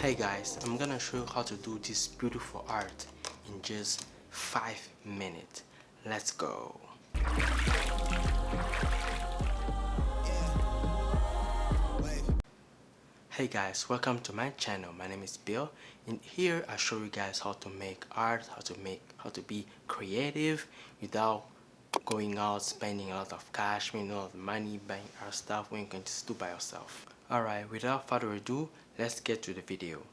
Hey guys, I'm gonna show you how to do this beautiful art in just 5 minutes. Let's go. Hey guys, welcome to my channel. My name is Bill. In here I show you guys how to make art, how to be creative without going out spending a lot of cash, spending a lot of money buying art stuff when you can just do by yourself. Alright, without further ado, let's get to the video.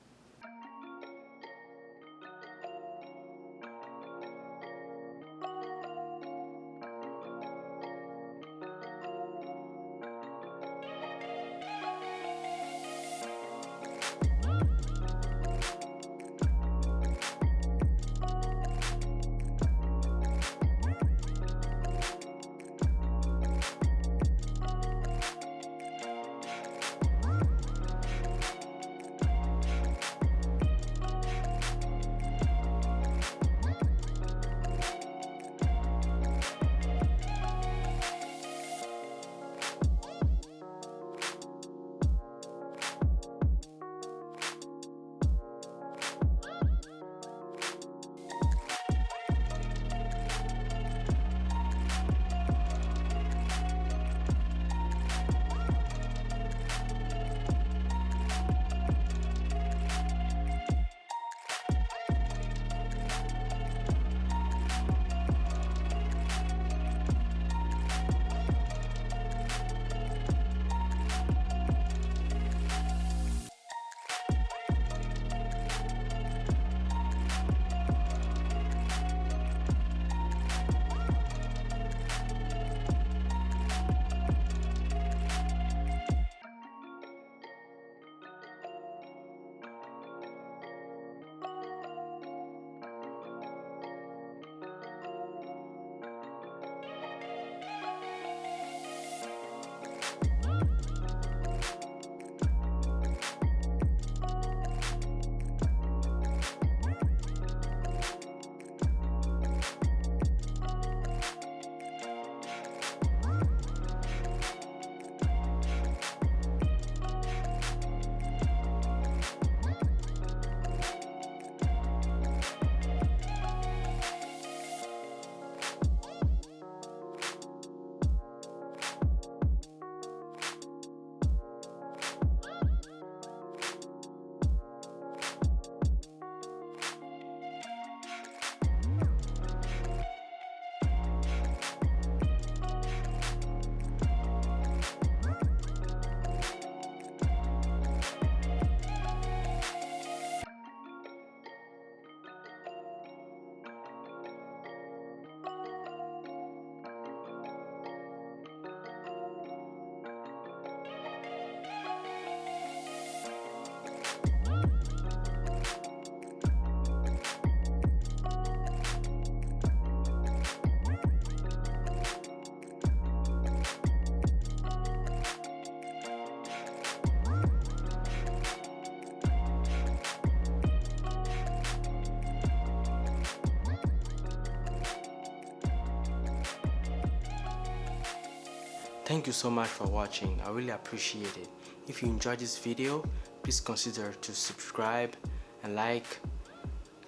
Thank you so much for watching. I really appreciate it. If you enjoyed this video, please consider to subscribe and like.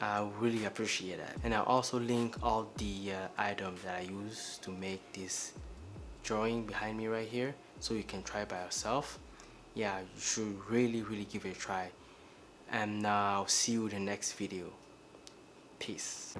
I really appreciate that. And I'll also link all the items that I use to make this drawing behind me right here, so you can try by yourself. Yeah, you should really give it a try. And I'll see you in the next video. Peace.